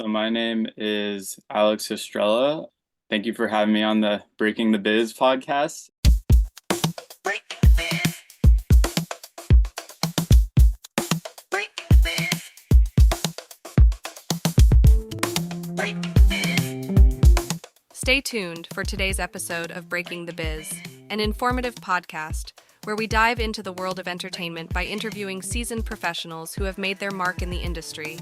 So my name is Alex Estrella. Thank you for having me on the Breaking the Biz podcast. Stay tuned for today's episode of Breaking the Biz, an informative podcast where we dive into the world of entertainment by interviewing seasoned professionals who have made their mark in the industry.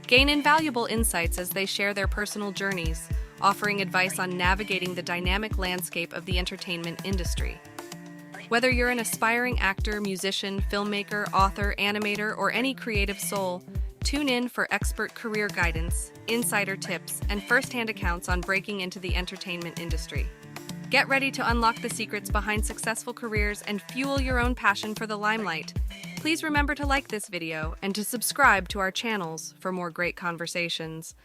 Gain invaluable insights as they share their personal journeys, offering advice on navigating the dynamic landscape of the entertainment industry. Whether you're an aspiring actor, musician, filmmaker, author, animator, or any creative soul, tune in for expert career guidance, insider tips, and first-hand accounts on breaking into the entertainment industry. Get ready to unlock the secrets behind successful careers and fuel your own passion for the limelight. Please remember to like this video and to subscribe to our channels for more great conversations.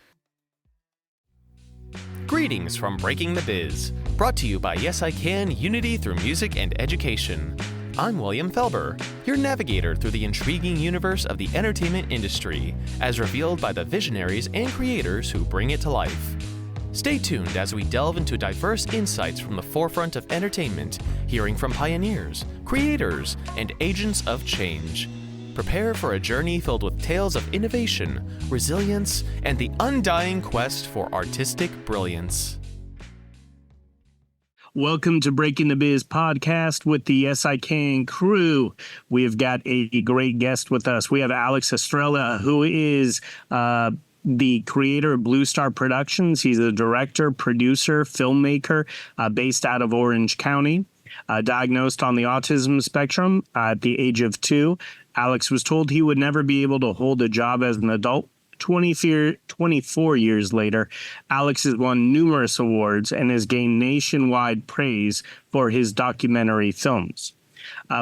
Greetings from Breaking the Biz, brought to you by Yes I Can Unity Through Music and Education. I'm William Felber, your navigator through the intriguing universe of the entertainment industry, as revealed by the visionaries and creators who bring it to life. Stay tuned as we delve into diverse insights from the forefront of entertainment, hearing from pioneers, creators, and agents of change. Prepare for a journey filled with tales of innovation, resilience, and the undying quest for artistic brilliance. Welcome to Breaking the Biz podcast with the Yes I Can crew. We have got a great guest with us. We have Alex Astrella, who is the creator of Blu Star Productions. He's a director, producer, filmmaker based out of Orange County. Diagnosed on the autism spectrum at the age of 2. Alex was told he would never be able to hold a job as an adult. 24 years later, Alex has won numerous awards and has gained nationwide praise for his documentary films.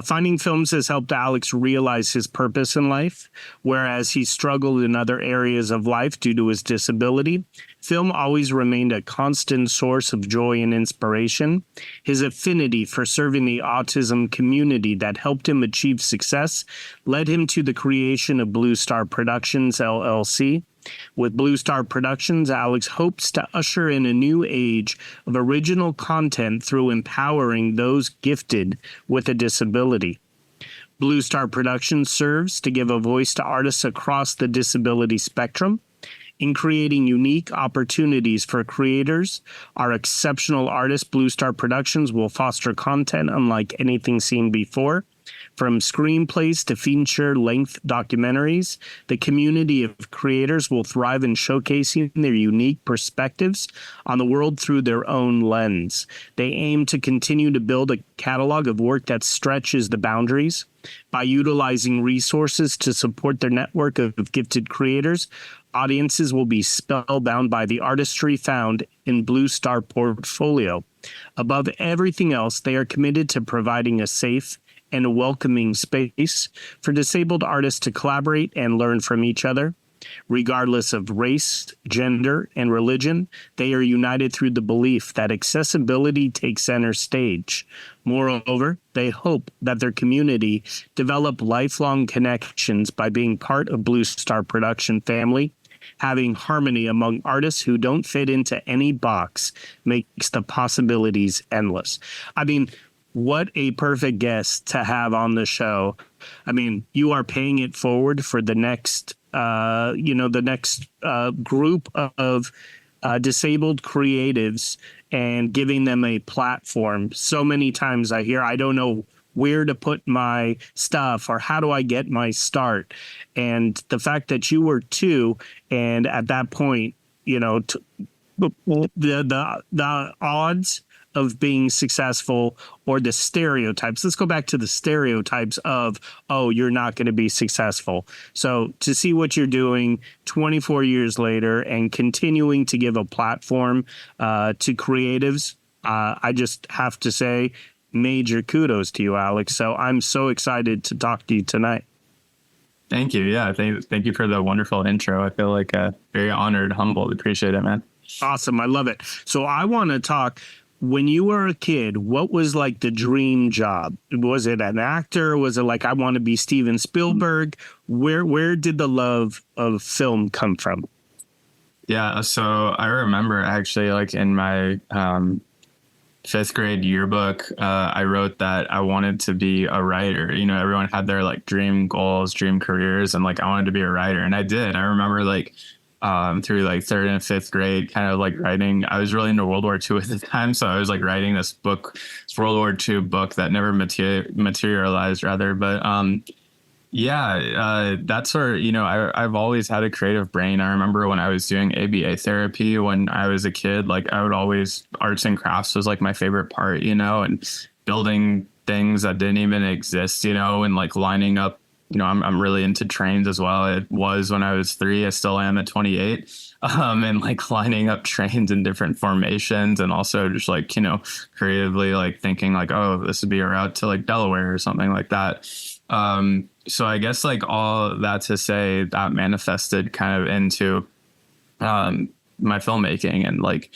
Finding films has helped Alex realize his purpose in life, whereas he struggled in other areas of life due to his disability. Film always remained a constant source of joy and inspiration. His affinity for serving the autism community that helped him achieve success led him to the creation of Blu Star Productions LLC. With Blu Star Productions, Alex hopes to usher in a new age of original content through empowering those gifted with a disability. Blu Star Productions serves to give a voice to artists across the disability spectrum. In creating unique opportunities for creators, our exceptional artist, Blu Star Productions, will foster content unlike anything seen before. From screenplays to feature-length documentaries, the community of creators will thrive in showcasing their unique perspectives on the world through their own lens. They aim to continue to build a catalog of work that stretches the boundaries. By utilizing resources to support their network of gifted creators, audiences will be spellbound by the artistry found in Blu Star portfolio. Above everything else, they are committed to providing a safe and a welcoming space for disabled artists to collaborate and learn from each other. Regardless of race, gender, and religion, they are united through the belief that accessibility takes center stage. Moreover, they hope that their community develop lifelong connections by being part of Blu Star Production family. Having harmony among artists who don't fit into any box makes the possibilities endless. I mean, what a perfect guest to have on the show. I mean, you are paying it forward for the next, group of disabled creatives and giving them a platform. So many times I hear, I don't know where to put my stuff or how do I get my start? And the fact that you were 2 and at that point, the odds of being successful, or the stereotypes. Let's go back to the stereotypes of, oh, you're not going to be successful. So to see what you're doing 24 years later and continuing to give a platform to creatives, I just have to say major kudos to you, Alex. So I'm so excited to talk to you tonight. Thank you. Yeah, thank you for the wonderful intro. I feel like very honored, humbled. Appreciate it, man. Awesome. I love it. So I want to talk. When you were a kid, what was like the dream job? Was it an actor? Was it like, I want to be Steven Spielberg? Where did the love of film come from? Yeah. So I remember actually like in my fifth grade yearbook, I wrote that I wanted to be a writer. You know, everyone had their like dream goals, dream careers, and like I wanted to be a writer, and I did. I remember like through like third and fifth grade, kind of like writing. I was really into World War II at the time, so I was like writing this book, this World War II book that never materialized, rather. But yeah, that's where, you know, I've always had a creative brain. I remember when I was doing ABA therapy when I was a kid, like I would always, arts and crafts was like my favorite part, you know, and building things that didn't even exist, you know, and like lining up, you know, I'm really into trains as well. It was when I was 3, I still am at 28. And like lining up trains in different formations and also just like, you know, creatively like thinking like, oh, this would be a route to like Delaware or something like that. So I guess like all that to say that manifested kind of into my filmmaking and like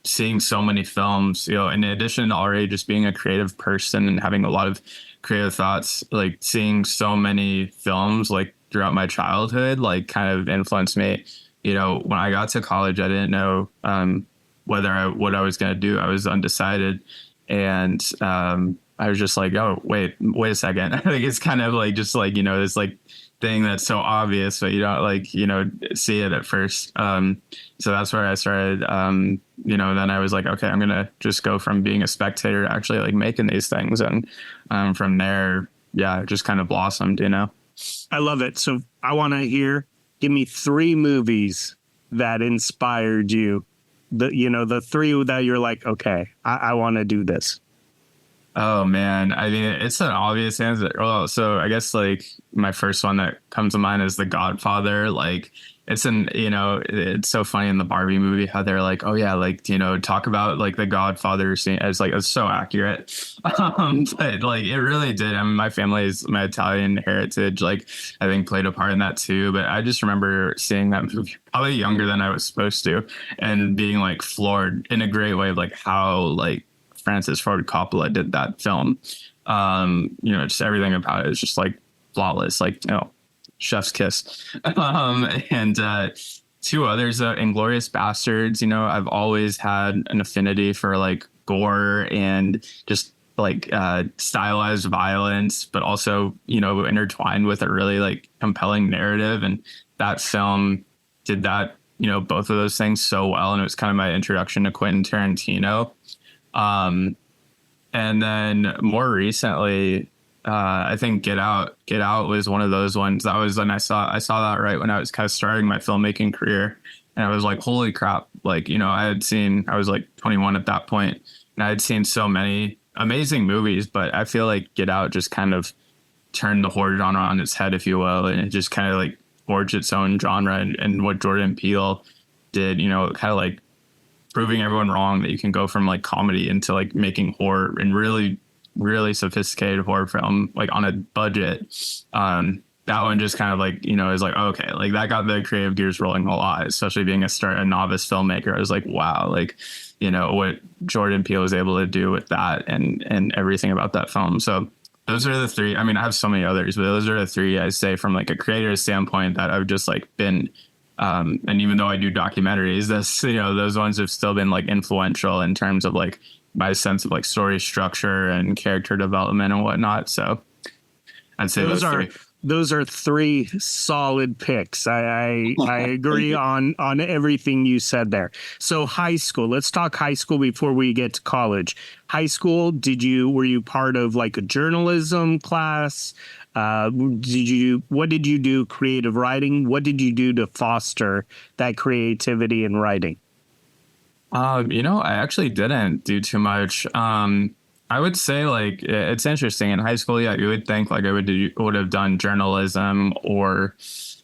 seeing so many films, you know, in addition to already just being a creative person and having a lot of creative thoughts, like seeing so many films like throughout my childhood, like kind of influenced me. You know, when I got to college, I didn't know what I was going to do. I was undecided. And I was just like, oh, wait a second. I think it's kind of like just like, you know, this like thing that's so obvious, but you don't like, you know, see it at first. So that's where I started, you know, then I was like, okay, I'm going to just go from being a spectator to actually like making these things. And from there, yeah, it just kind of blossomed, you know. I love it. So I want to give me 3 movies that inspired you. The 3 that you're like, okay, I want to do this. Oh man, I mean, it's an obvious answer. Well, so I guess like my first one that comes to mind is The Godfather. Like you know, it's so funny in the Barbie movie how they're like, oh yeah, like, you know, talk about like the Godfather scene as like, it's so accurate. But like it really did. I mean, my Italian heritage, like I think played a part in that too. But I just remember seeing that movie probably younger than I was supposed to and being like floored in a great way of like how like Francis Ford Coppola did that film. You know, just everything about it is just like flawless, like, you know, chef's kiss. And 2 others, Inglourious Bastards. You know, I've always had an affinity for like gore and just like stylized violence, but also, you know, intertwined with a really like compelling narrative. And that film did that, you know, both of those things so well. And it was kind of my introduction to Quentin Tarantino. And then more recently, I think Get Out was one of those ones. That was when I saw that right when I was kind of starting my filmmaking career. And I was like, holy crap. Like, you know, I was like 21 at that point and I had seen so many amazing movies, but I feel like Get Out just kind of turned the horror genre on its head, if you will. And it just kind of like forged its own genre and what Jordan Peele did, you know, kind of like proving everyone wrong that you can go from like comedy into like making horror and really, really sophisticated horror film, like on a budget. That one just kind of like, you know, is like, okay, like that got the creative gears rolling a lot, especially being a novice filmmaker. I was like, wow, like, you know, what Jordan Peele was able to do with that and everything about that film. So those are the 3. I mean, I have so many others, but those are the 3 I say from like a creator standpoint that I've just like been and even though I do documentaries, you know, those ones have still been like influential in terms of like my sense of like story structure and character development and whatnot. So I'd say those are 3 solid picks. I agree on everything you said there. So high school, let's talk high school before we get to college. High school, were you part of like a journalism class? What did you do? Creative writing? What did you do to foster that creativity in writing? You know, I actually didn't do too much. I would say like it's interesting in high school. Yeah, you would think like I would have done journalism or,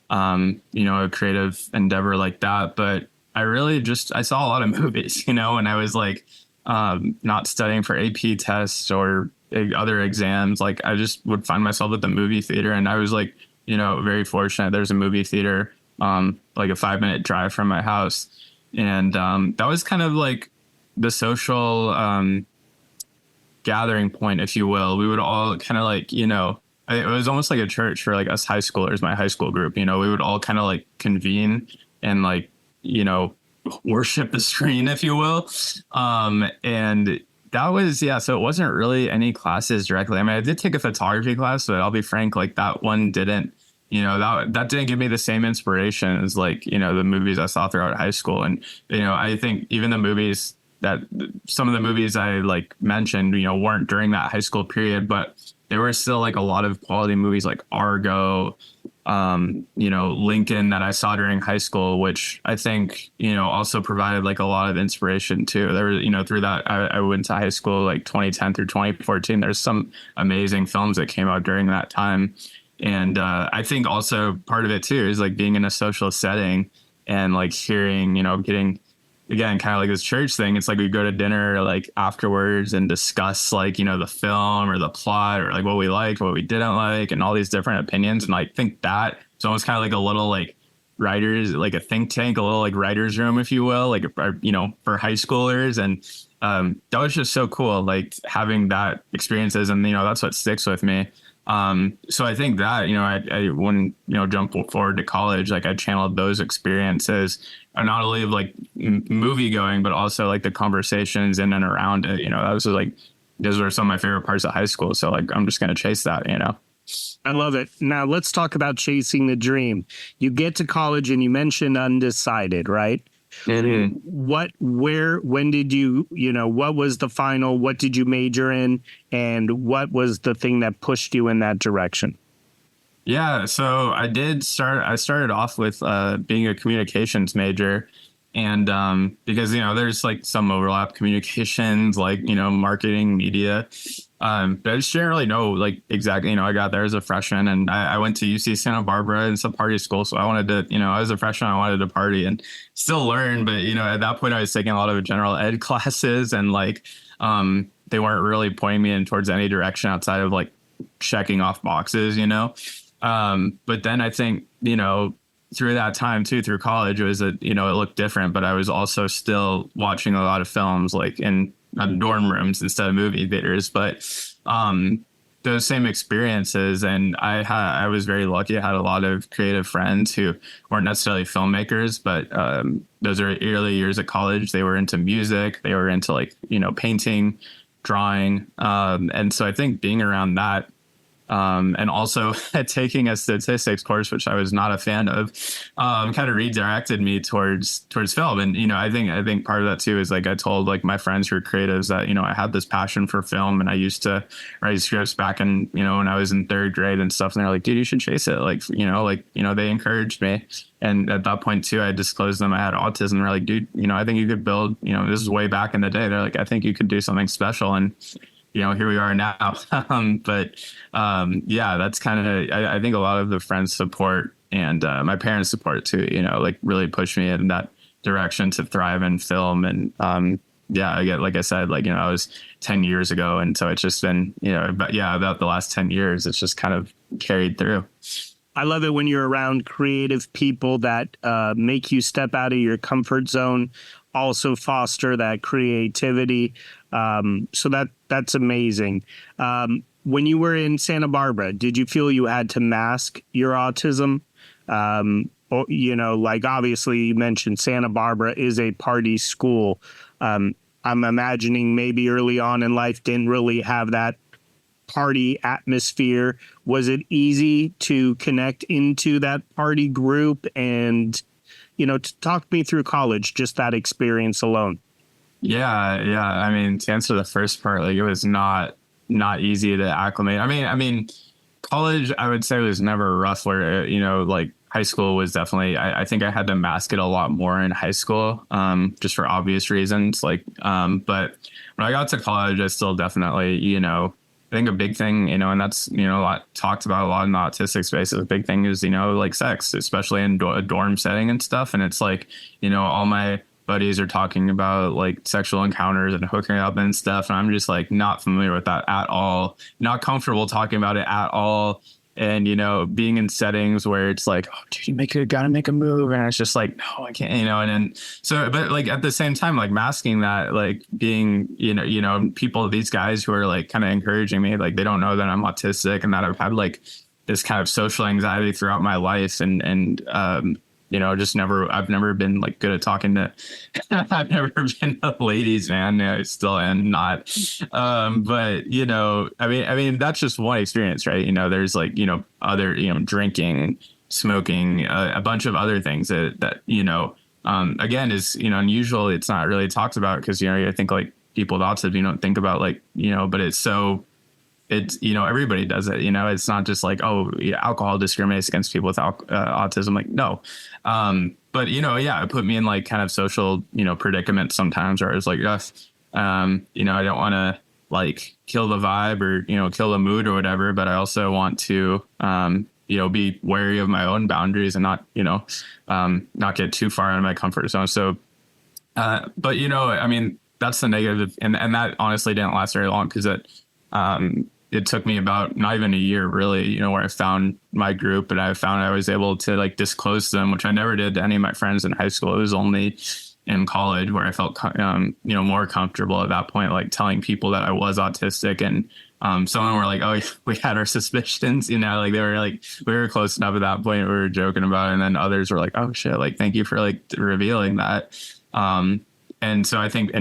you know, a creative endeavor like that. But I saw a lot of movies, you know, and I was like, not studying for AP tests or other exams. Like I just would find myself at the movie theater, and I was like, you know, very fortunate. There's a movie theater, like a 5-minute drive from my house. And, that was kind of like the social, gathering point, if you will. We would all kind of like, you know, it was almost like a church for like us high schoolers, my high school group, you know, we would all kind of like convene and like, worship the screen, if you will. And that was, yeah. So it wasn't really any classes directly. I mean, I did take a photography class, but I'll be frank, like that one didn't, that didn't give me the same inspiration as like, the movies I saw throughout high school. And, I think even some of the movies I like mentioned, weren't during that high school period, but there were still like a lot of quality movies like Argo, Lincoln that I saw during high school, which I think, also provided like a lot of inspiration too. There was, through that, I went to high school like 2010 through 2014. There's some amazing films that came out during that time. And I think also part of it too is like being in a social setting and like hearing, getting, again, kind of like this church thing. It's like we go to dinner like afterwards and discuss like, the film or the plot or like what we liked, what we didn't like, and all these different opinions. And I think that it's almost kind of like a little like writers, like a think tank, a little like writer's room, if you will, like, for high schoolers. And that was just so cool, like having that experiences. And, that's what sticks with me. So I think that, I when, jump forward to college, like I channeled those experiences not only of like movie going, but also like the conversations in and around it. Those were some of my favorite parts of high school. So like, I'm just going to chase that, I love it. Now let's talk about chasing the dream. You get to college and you mentioned undecided, right? Mm-hmm. When did you, what was the final? What did you major in? And what was the thing that pushed you in that direction? Yeah, so I started off with being a communications major. And because, there's like some overlap, communications, like, marketing, media. But I just didn't really know like exactly, I got there as a freshman and I went to UC Santa Barbara and it's a party school. So I wanted to, I was a freshman, I wanted to party and still learn. But, at that point I was taking a lot of general ed classes and like they weren't really pointing me in towards any direction outside of like checking off boxes, But then I think, through that time too, through college, it was it looked different, but I was also still watching a lot of films like in dorm rooms instead of movie theaters. But those same experiences, and I was very lucky. I had a lot of creative friends who weren't necessarily filmmakers, but those are early years at college. They were into music, they were into like painting, drawing, and so I think being around that. And also taking a statistics course, which I was not a fan of, kind of redirected me towards film. And, I think part of that too is like I told like my friends who are creatives that, I had this passion for film and I used to write scripts back in, when I was in third grade and stuff. And they're like, dude, you should chase it. Like, they encouraged me. And at that point too, I disclosed them I had autism. They're like, dude, I think you could build, this is way back in the day. They're like, I think you could do something special. And here we are now. Yeah, that's kind of, I think a lot of the friends' support and my parents' support too, like really pushed me in that direction to thrive in film. And yeah, again, like I said, like, I was 10 years ago. And so it's just been, about the last 10 years, it's just kind of carried through. I love it when you're around creative people that make you step out of your comfort zone, also foster that creativity. So that's amazing. When you were in Santa Barbara, did you feel you had to mask your autism? Or, like obviously you mentioned Santa Barbara is a party school. I'm imagining maybe early on in life didn't really have that party atmosphere. Was it easy to connect into that party group and, to talk me through college, just that experience alone? Yeah. I mean, to answer the first part, like it was not easy to acclimate. I mean, college, I would say was never rough where, like high school was definitely, I think I had to mask it a lot more in high school, just for obvious reasons. Like, but when I got to college, I still definitely, I think a big thing, and that's, a lot talked about a lot in the autistic space. A big thing is, like sex, especially in a dorm setting and stuff. And it's like, all my buddies are talking about like sexual encounters and hooking up and stuff. And I'm just like not familiar with that at all, not comfortable talking about it at all. And, being in settings where it's like, oh, dude, you gotta make a move. And it's just like, no, I can't, and then so, but like at the same time, like masking that, like being, people, these guys who are like kind of encouraging me, like they don't know that I'm autistic and that I've had like this kind of social anxiety throughout my life. And I've never been like good at talking to, I've never been a ladies man. I still am not. But I mean, that's just one experience, right? There's like, other, drinking, smoking, a bunch of other things that again is, unusual. It's not really talked about because, I think like people with autism, you don't think about like, but it's everybody does it, it's not just like, oh, yeah, alcohol discriminates against people with autism. Like, no. But it put me in like kind of social, predicaments sometimes where I was like, yes, I don't want to like kill the vibe or, kill the mood or whatever, but I also want to, be wary of my own boundaries and not, not get too far out of my comfort zone. So, but I mean, that's the negative. And that honestly didn't last very long because it took me about not even a year really, where I found my group and I found I was able to like disclose them, which I never did to any of my friends in high school. It was only in college where I felt, more comfortable at that point, like telling people that I was autistic. And some of them were like, oh, we had our suspicions, like they were like, we were close enough at that point. We were joking about it. And then others were like, oh shit, like, thank you for like revealing that. And so I think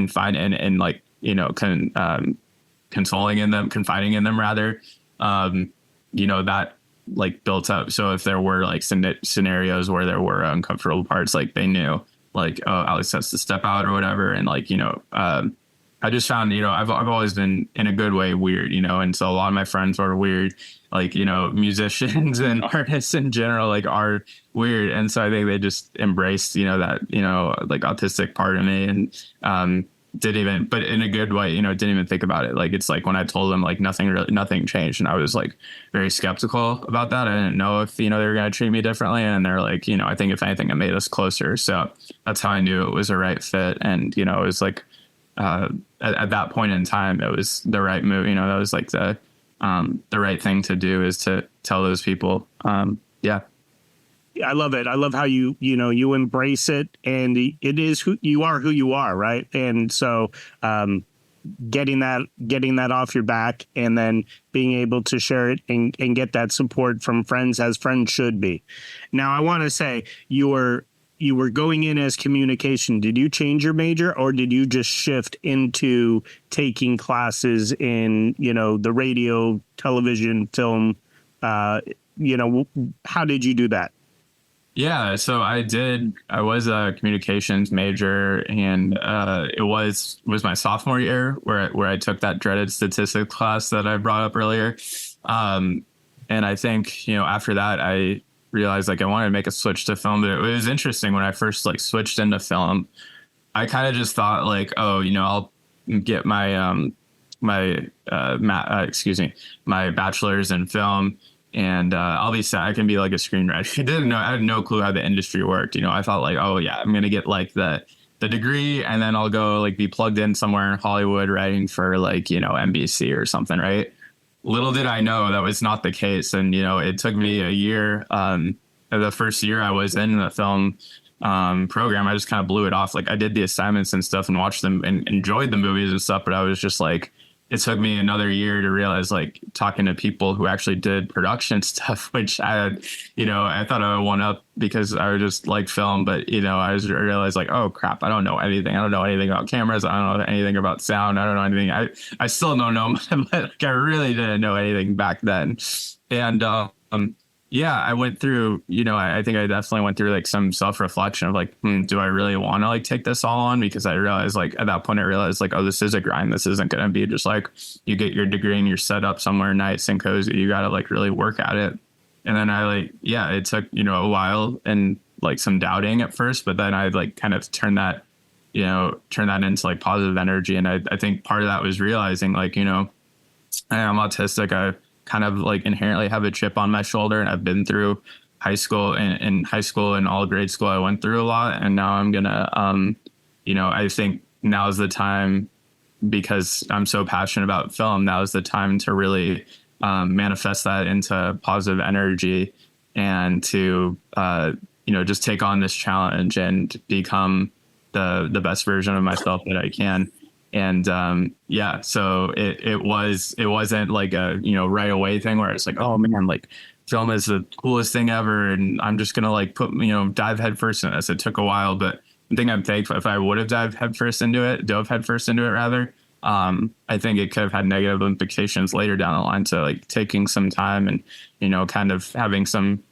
consoling in them, confiding in them rather, that like built up. So if there were like scenarios where there were uncomfortable parts, like they knew like, oh, Alex has to step out or whatever. And like, I just found, I've always been in a good way weird, and so a lot of my friends are weird, like, musicians and artists in general, like are weird. And so I think they just embraced, that, like autistic part of me and, but in a good way, didn't even think about it. Like, it's like when I told them like nothing changed. And I was like very skeptical about that. I didn't know if, they were going to treat me differently. And they're like, I think if anything, it made us closer. So that's how I knew it was a right fit. And, it was like, at that point in time, it was the right move. That was like the right thing to do is to tell those people. Yeah. I love it. I love how you embrace it, and it is who you are, right? And so, getting that off your back, and then being able to share it and get that support from friends, as friends should be. Now, I want to say you were going in as communication. Did you change your major, or did you just shift into taking classes in the radio, television, film? How did you do that? Yeah, so I was a communications major, and it was my sophomore year where I took that dreaded statistics class that I brought up earlier. And I think, after that, I realized like I wanted to make a switch to film. But it was interesting when I first like switched into film. I kind of just thought like, oh, I'll get my my bachelor's in film. And I'll be set. I can be like a screenwriter. I had no clue how the industry worked. I thought like, oh yeah, I'm gonna get like the degree, and then I'll go like be plugged in somewhere in Hollywood writing for like NBC or something, right? Little did I know that was not the case. And it took me a year. The first year I was in the film program, I just kind of blew it off. Like I did the assignments and stuff and watched them and enjoyed the movies and stuff, but I was just like, it took me another year to realize, like, talking to people who actually did production stuff, which I had, I thought I would one up because I would just like film. But, I realized like, oh, crap, I don't know anything. I don't know anything about cameras. I don't know anything about sound. I don't know anything. I still don't know, but like, I really didn't know anything back then. And yeah, I went through, I think I definitely went through like some self-reflection of like, do I really want to like take this all on? Because I realized like at that point, I realized like, oh, this is a grind. This isn't going to be just like you get your degree and you're set up somewhere nice and cozy. You got to like really work at it. And then it took, a while and like some doubting at first, but then I like kind of turn that into like positive energy. And I think part of that was realizing like, I am autistic. I kind of like inherently have a chip on my shoulder, and I've been through high school and all grade school. I went through a lot, and now I'm gonna, I think now's the time, because I'm so passionate about film. Now is the time to really manifest that into positive energy and to, just take on this challenge and become the best version of myself that I can. And so it wasn't like a right away thing where it's like, oh man, like film is the coolest thing ever, and I'm just gonna like dive headfirst in this. It took a while, but I think I'm thankful. If I would have dove headfirst into it rather, I think it could have had negative implications later down the line. So like taking some time and kind of having some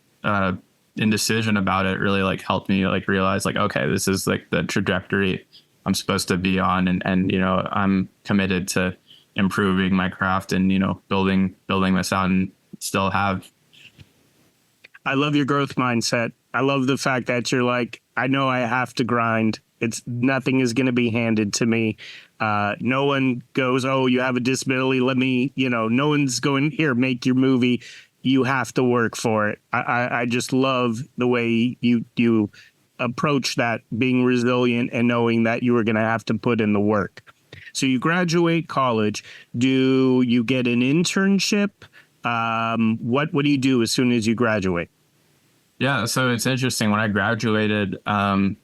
indecision about it really like helped me like realize like, okay, this is like the trajectory I'm supposed to be on, and I'm committed to improving my craft and building this out and still have. I love your growth mindset. I love the fact that you're like, I know I have to grind. Nothing is going to be handed to me. No one goes, oh, you have a disability. Let me, no one's going here, make your movie. You have to work for it. I just love the way you approach that, being resilient and knowing that you were going to have to put in the work. So you graduate college. Do you get an internship? What do you do as soon as you graduate? Yeah, so it's interesting. When I graduated, at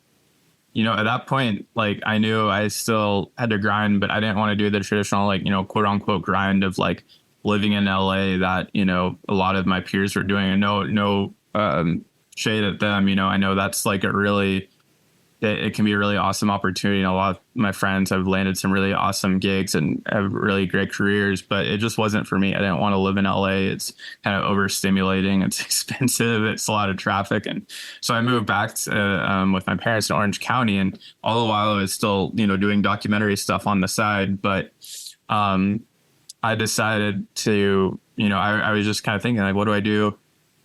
that point, like I knew I still had to grind, but I didn't want to do the traditional, like, quote unquote grind of like living in LA that, a lot of my peers were doing. And no shade at them. I know that's like it can be a really awesome opportunity. And a lot of my friends have landed some really awesome gigs and have really great careers, but it just wasn't for me. I didn't want to live in LA. It's kind of overstimulating. It's expensive. It's a lot of traffic. And so I moved back to, with my parents in Orange County, and all the while I was still, doing documentary stuff on the side. But I decided to, I was just kind of thinking like, what do I do,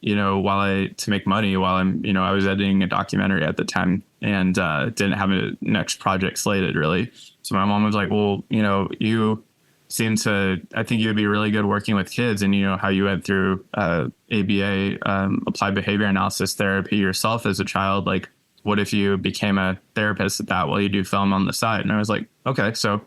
to make money while I'm, I was editing a documentary at the time and didn't have a next project slated really. So my mom was like, well, you seem to, I think you'd be really good working with kids, and how you went through ABA, applied behavior analysis therapy yourself as a child. Like, what if you became a therapist at that while you do film on the side? And I was like, okay. So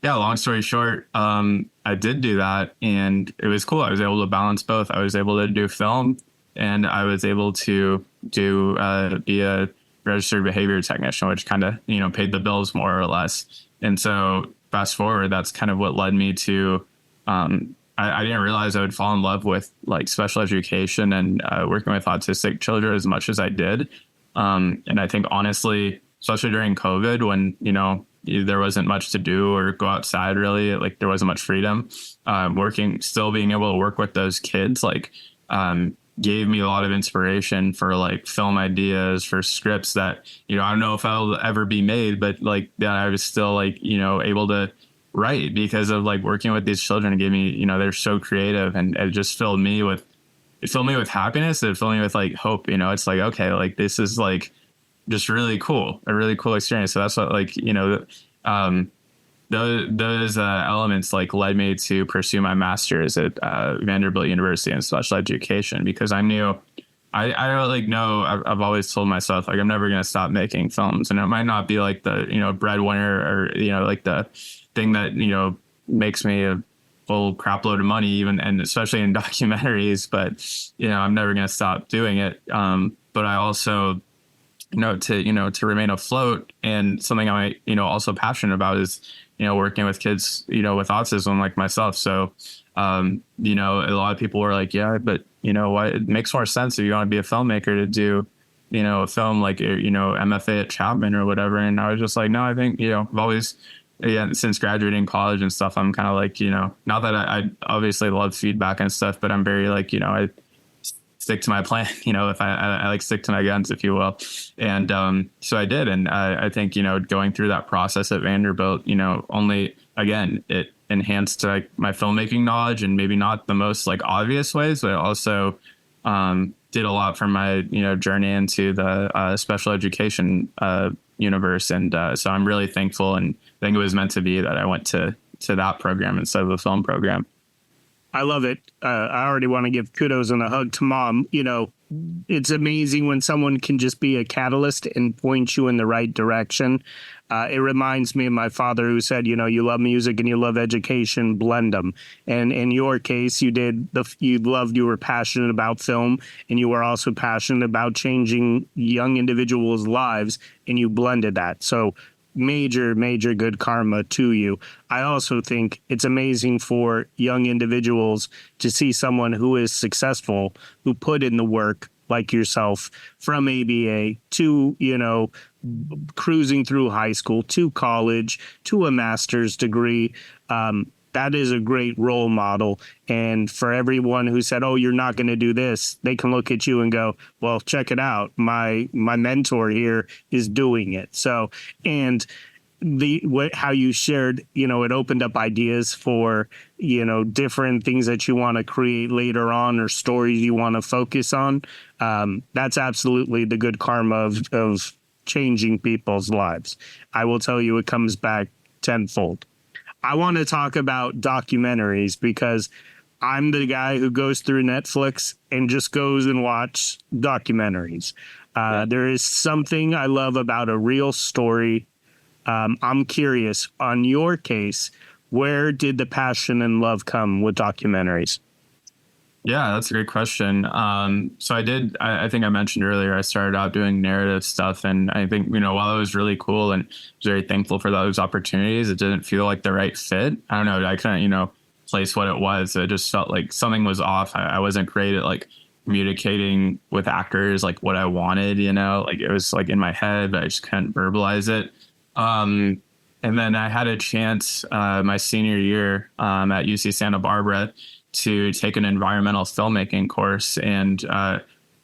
yeah, long story short, I did do that, and it was cool. I was able to balance both. I was able to do film, and I was able to be a registered behavior technician, which kind of, paid the bills more or less. And so fast forward, that's kind of what led me to, I didn't realize I would fall in love with like special education and working with autistic children as much as I did. And I think honestly, especially during COVID, when, there wasn't much to do or go outside really, like there wasn't much freedom, still being able to work with those kids, like, gave me a lot of inspiration for like film ideas, for scripts that, I don't know if I'll ever be made, but like that I was still like, able to write because of like working with these children. It gave me, they're so creative, and it just filled me with happiness. It filled me with like hope, it's like, okay, like this is like just really cool, a really cool experience. So that's what like, those elements like led me to pursue my master's at Vanderbilt University in special education, because I knew I don't like know I've always told myself like I'm never going to stop making films, and it might not be like the breadwinner or like the thing that makes me a full crap load of money, even, and especially in documentaries, but I'm never going to stop doing it. But I also to remain afloat, and something I'm also passionate about is working with kids, with autism like myself. So, a lot of people were like, yeah, but what, it makes more sense if you want to be a filmmaker to do, a film like, MFA at Chapman or whatever. And I was just like, no, I think, I've always, since graduating college and stuff, I'm kind of like, not that I obviously love feedback and stuff, but I'm very like, I stick to my plan, if I like stick to my guns, if you will. And so I did. And I think, going through that process at Vanderbilt, only, again, it enhanced like my filmmaking knowledge, and maybe not the most like obvious ways, but it also did a lot for my, journey into the special education universe. And so I'm really thankful, and I think it was meant to be that I went to that program instead of the film program. I love it. I already want to give kudos and a hug to Mom. It's amazing when someone can just be a catalyst and point you in the right direction. It reminds me of my father, who said, you love music and you love education, blend them. And in your case, you were passionate about film, and you were also passionate about changing young individuals' lives, and you blended that. So major good karma to you. I also think it's amazing for young individuals to see someone who is successful, who put in the work like yourself, from ABA to, cruising through high school, to college, to a master's degree. That is a great role model. And for everyone who said, oh, you're not going to do this, they can look at you and go, well, check it out. My mentor here is doing it. So, and how you shared, it opened up ideas for, different things that you want to create later on, or stories you want to focus on. That's absolutely the good karma of changing people's lives. I will tell you, it comes back tenfold. I want to talk about documentaries because I'm the guy who goes through Netflix and just goes and watches documentaries. There is something I love about a real story. I'm curious, on your case, where did the passion and love come with documentaries? Yeah, that's a great question. So I think I mentioned earlier, I started out doing narrative stuff. And I think, while it was really cool and was very thankful for those opportunities, it didn't feel like the right fit. I don't know. I couldn't, place what it was. It just felt like something was off. I wasn't great at like communicating with actors, like what I wanted, like it was like in my head, but I just couldn't verbalize it. And then I had a chance my senior year at UC Santa Barbara to take an environmental filmmaking course. And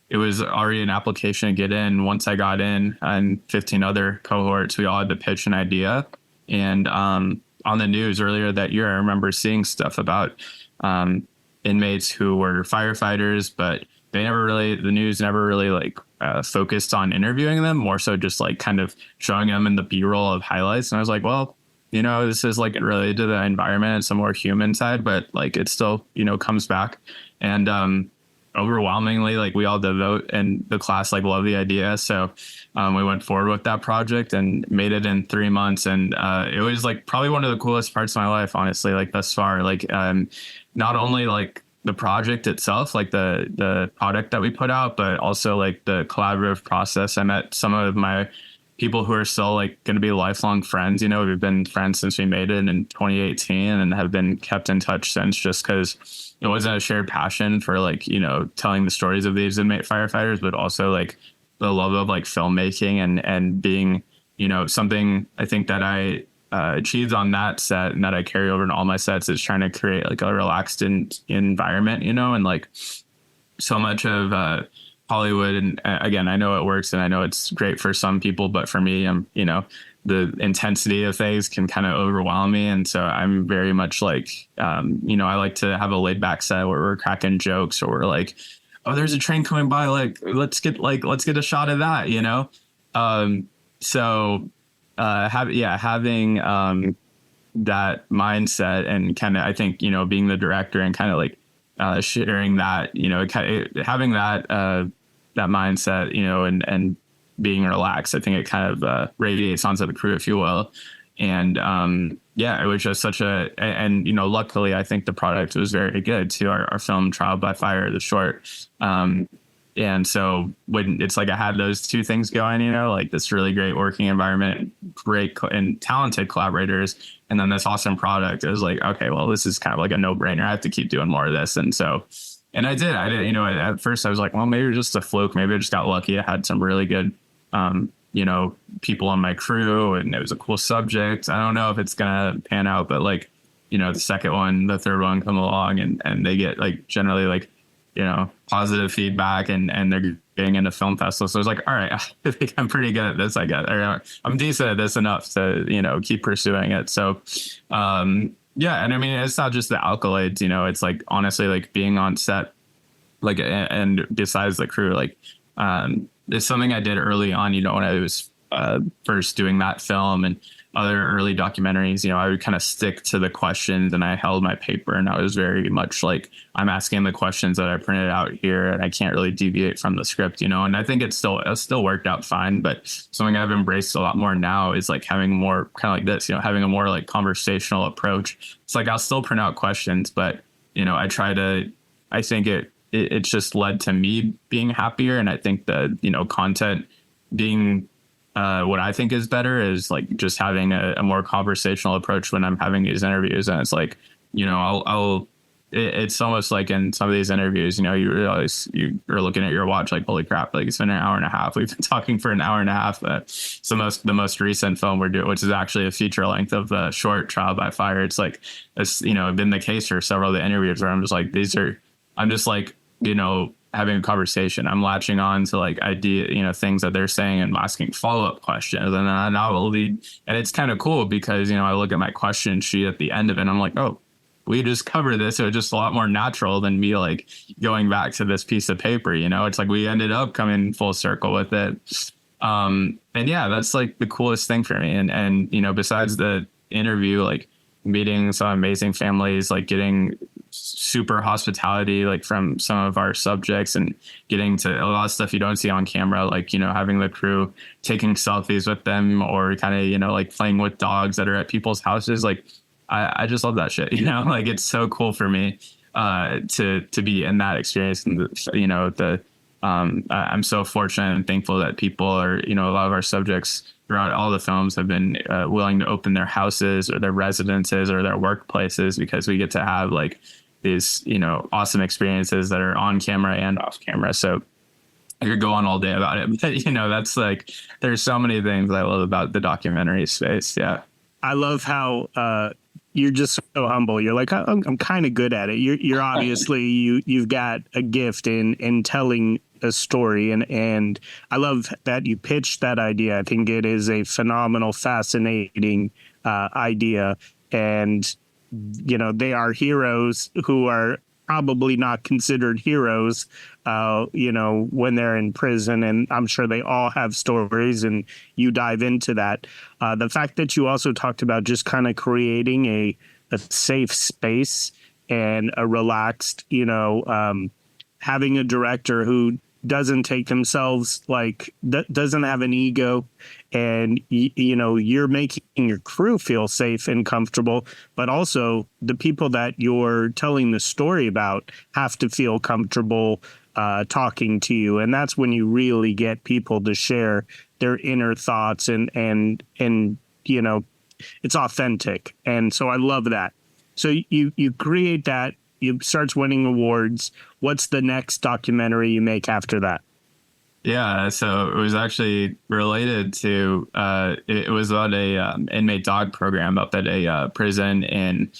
it was already an application to get in. Once I got in, and 15 other cohorts, we all had to pitch an idea. And on the news earlier that year, I remember seeing stuff about inmates who were firefighters, but the news never really focused on interviewing them, more so just like kind of showing them in the B-roll of highlights. And I was like, well, this is like related to the environment and some more human side, but like it still, comes back. And overwhelmingly, like we all devote and the class like loved the idea. So we went forward with that project and made it in 3 months. And it was like probably one of the coolest parts of my life, honestly, like thus far. Like not only like the project itself, like the product that we put out, but also like the collaborative process. I met some of my people who are still like going to be lifelong friends. We've been friends since we made it in 2018 and have been kept in touch since, just because it wasn't a shared passion for like, telling the stories of these inmate firefighters, but also like the love of like filmmaking and being, something I think that I achieved on that set and that I carry over in all my sets is trying to create like a relaxed environment, and like so much of Hollywood. And again, I know it works and I know it's great for some people, but for me, the intensity of things can kind of overwhelm me. And so I'm very much like, I like to have a laid back set where we're cracking jokes, or we're like, oh, there's a train coming by. Like, let's get a shot of that, So having that mindset and kind of, I think, being the director and kind of like sharing that, having that mindset, and being relaxed, I think it kind of radiates onto the crew, if you will. And it was just such and luckily, I think the product was very good too. Our film Trial by Fire, the short. And so when it's like I had those two things going, like this really great working environment, great and talented collaborators, and then this awesome product, it was like, okay, well, this is kind of like a no-brainer. I have to keep doing more of this. And so, and I did, at first I was like, well, maybe it was just a fluke. Maybe I just got lucky. I had some really good, people on my crew, and it was a cool subject. I don't know if it's going to pan out, but like, the second one, the third one come along and they get like generally like, positive feedback and they're getting into film festivals. So I was like, all right, I think I'm pretty good at this. I guess I'm decent at this enough to, keep pursuing it. So, and I mean, it's not just the accolades, it's like, honestly, like being on set, like, and besides the crew, like, it's something I did early on, when I was first doing that film and other early documentaries, I would kind of stick to the questions and I held my paper, and I was very much like, I'm asking the questions that I printed out here and I can't really deviate from the script, and I think it still worked out fine. But something I've embraced a lot more now is like having more kind of like this, having a more like conversational approach. It's like, I'll still print out questions, but, I think it's just led to me being happier. And I think the, content being what I think is better is like just having a more conversational approach when I'm having these interviews. And it's like, it's almost like in some of these interviews, you realize you're looking at your watch like, holy crap, like it's been an hour and a half. We've been talking for an hour and a half. It's the most recent film we're doing, which is actually a feature length of the short Trial by Fire. It's like, it's, been the case for several of the interviews where I'm just like, I'm just like, having a conversation. I'm latching on to like things that they're saying and asking follow-up questions. And then I will lead. And it's kind of cool because, I look at my question sheet at the end of it and I'm like, oh, we just covered this. It was just a lot more natural than me like going back to this piece of paper. It's like we ended up coming full circle with it. And yeah, that's like the coolest thing for me. And besides the interview, like meeting some amazing families, like getting super hospitality, like from some of our subjects and getting to a lot of stuff you don't see on camera, like, having the crew taking selfies with them or kind of, like playing with dogs that are at people's houses. Like, I just love that shit, like it's so cool for me to be in that experience. And, I'm so fortunate and thankful that people are, a lot of our subjects throughout all the films have been willing to open their houses or their residences or their workplaces because we get to have like these, awesome experiences that are on camera and off camera. So I could go on all day about it, but that's like, there's so many things I love about the documentary space. Yeah. I love how you're just so humble. You're like, I'm kind of good at it. You're obviously you've got a gift in telling a story, and I love that you pitched that idea. I think it is a phenomenal, fascinating idea, and they are heroes who are probably not considered heroes, when they're in prison. And I'm sure they all have stories, and you dive into that. The fact that you also talked about just kind of creating a safe space and a relaxed, having a director who doesn't take themselves doesn't have an ego, and you're making your crew feel safe and comfortable, but also the people that you're telling the story about have to feel comfortable talking to you. And that's when you really get people to share their inner thoughts and it's authentic. And so I love that. So you create that. You starts winning awards. What's the next documentary you make after that? Yeah, so it was actually related to it was about a inmate dog program up at a prison in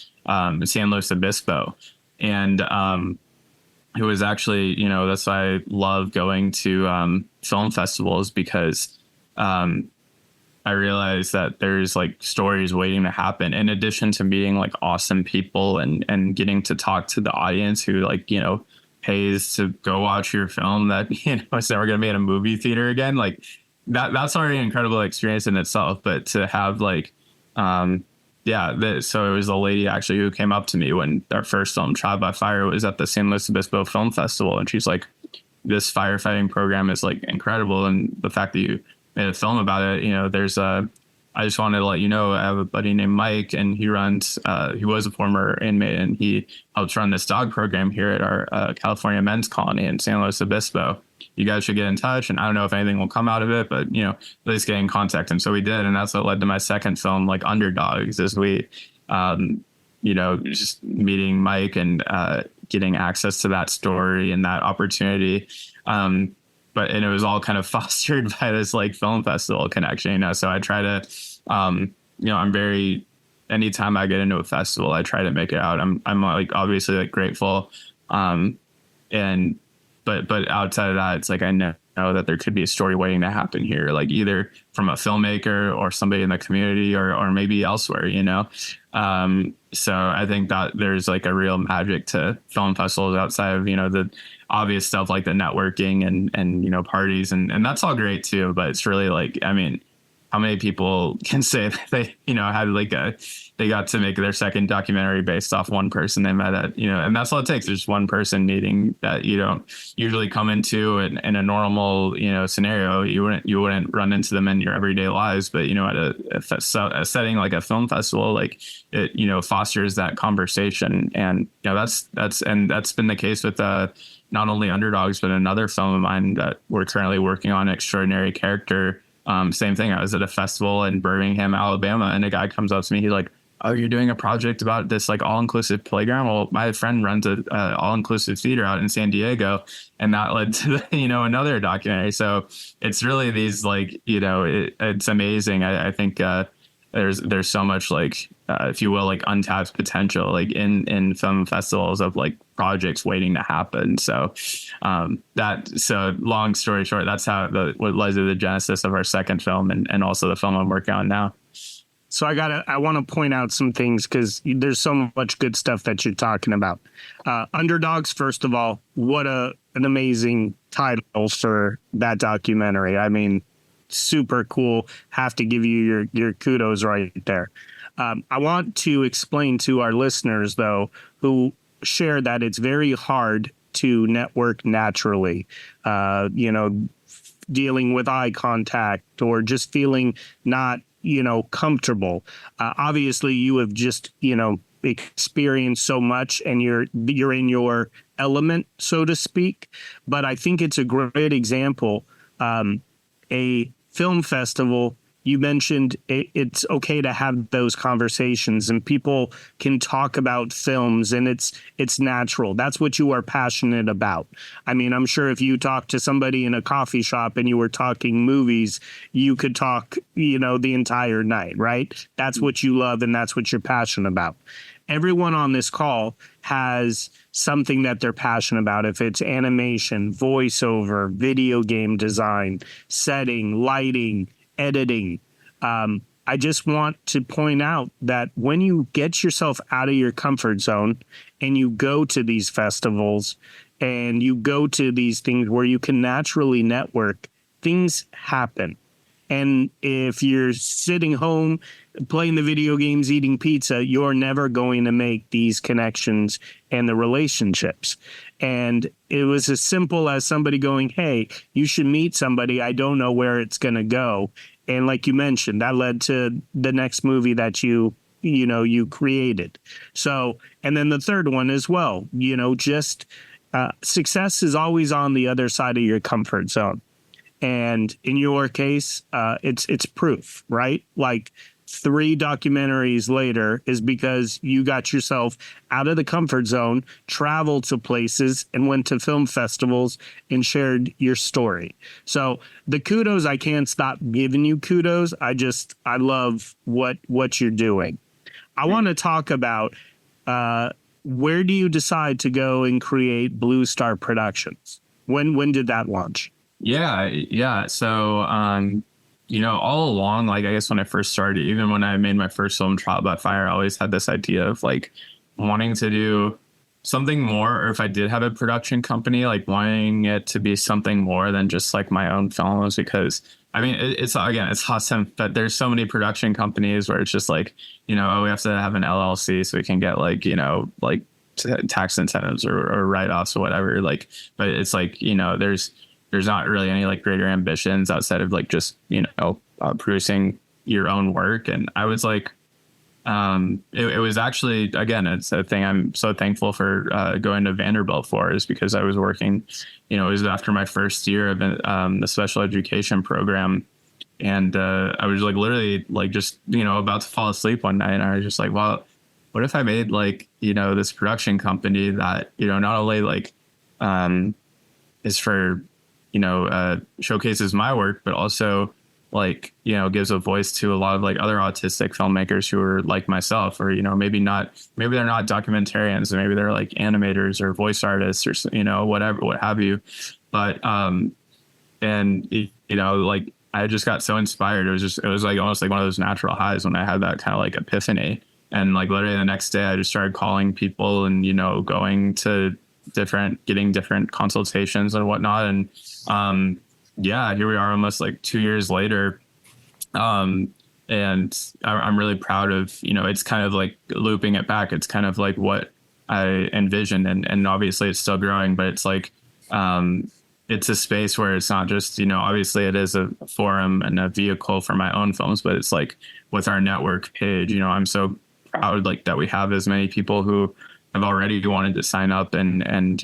San Luis Obispo, and it was actually that's why I love going to film festivals because I realized that there's like stories waiting to happen in addition to meeting like awesome people and getting to talk to the audience who pays to go watch your film that, it's never going to be in a movie theater again. Like that's already an incredible experience in itself, but to have like, so it was a lady actually who came up to me when our first film Trial by Fire was at the San Luis Obispo Film Festival. And she's like, this firefighting program is like incredible. And the fact that you made a film about it, I just wanted to let you know, I have a buddy named Mike, and he was a former inmate, and he helps run this dog program here at our California men's colony in San Luis Obispo. You guys should get in touch, and I don't know if anything will come out of it, but, please get in contact. And so we did, and that's what led to my second film, like Underdogs, is we, just meeting Mike and getting access to that story and that opportunity. And it was all kind of fostered by this like film festival connection, so I try to, I'm very, anytime I get into a festival, I try to make it out. I'm like, obviously like grateful. But outside of that, it's like, I know that there could be a story waiting to happen here, like either from a filmmaker or somebody in the community or maybe elsewhere, So I think that there's like a real magic to film festivals outside of, the obvious stuff like the networking and parties. And that's all great too. But it's really like, I mean, how many people can say that they, had like they got to make their second documentary based off one person they met at, and that's all it takes. There's one person meeting that you don't usually come into in a normal, scenario. You wouldn't run into them in your everyday lives, but, at a setting like a film festival, like it, fosters that conversation. And, that's been the case with, not only Underdogs, but another film of mine that we're currently working on, Extraordinary Character, same thing. I was at a festival in Birmingham, Alabama, and a guy comes up to me. He's like, "Oh, you're doing a project about this like all-inclusive playground?" Well, my friend runs a all-inclusive theater out in San Diego, and that led to another documentary. So it's really these like it's amazing. I think there's so much like if you will like untapped potential like in film festivals of like projects waiting to happen. So so long story short, that's how what led to the genesis of our second film and also the film I'm working on now. So I want to point out some things because there's so much good stuff that you're talking about. Underdogs, first of all, what an amazing title for that documentary. I mean, super cool. Have to give you your kudos right there. I want to explain to our listeners, though, who share that it's very hard to network naturally, dealing with eye contact or just feeling not, comfortable. Obviously, you have just, experienced so much and you're in your element, so to speak. But I think it's a great example. A film festival, you mentioned it's okay to have those conversations and people can talk about films and it's natural. That's what you are passionate about. I mean, I'm sure if you talk to somebody in a coffee shop and you were talking movies, you could talk, the entire night, right? That's what you love and that's what you're passionate about. Everyone on this call has something that they're passionate about. If it's animation, voiceover, video game design, setting, lighting, editing. I just want to point out that when you get yourself out of your comfort zone and you go to these festivals and you go to these things where you can naturally network, things happen. And if you're sitting home playing the video games, eating pizza, you're never going to make these connections and the relationships. And it was as simple as somebody going, "Hey, you should meet somebody. I don't know where it's going to go." And like you mentioned, that led to the next movie that you created. So, and then the third one as well, success is always on the other side of your comfort zone. And in your case, it's proof, right? Like 3 documentaries later is because you got yourself out of the comfort zone, traveled to places and went to film festivals and shared your story. So the kudos, I can't stop giving you kudos. I love what you're doing. I want to talk about where do you decide to go and create Blu Star Productions? When did that launch? Yeah. So, all along, like, I guess when I first started, even when I made my first film, Trial by Fire, I always had this idea of like wanting to do something more, or if I did have a production company, like wanting it to be something more than just like my own films, because I mean, it's awesome that there's so many production companies where it's just like, we have to have an LLC so we can get like, tax incentives or write-offs or whatever. Like, but it's like, there's not really any like greater ambitions outside of like just, producing your own work. And I was like, it was actually, again, it's a thing I'm so thankful for going to Vanderbilt for, is because I was working, it was after my first year of the special education program. And I was like literally like just, about to fall asleep one night. And I was just like, well, what if I made like, this production company that, not only like is for, showcases my work, but also like, gives a voice to a lot of like other autistic filmmakers who are like myself, or, maybe they're not documentarians, or maybe they're like animators or voice artists or, whatever, what have you. But, like I just got so inspired. It was like almost like one of those natural highs when I had that kind of like epiphany. And like literally the next day I just started calling people and, going to getting different consultations and whatnot. And here we are almost like 2 years later. And I'm really proud of, it's kind of like looping it back. It's kind of like what I envisioned, and obviously it's still growing, but it's like, it's a space where it's not just, obviously it is a forum and a vehicle for my own films, but it's like with our network page, I'm so proud like that we have as many people who have already wanted to sign up and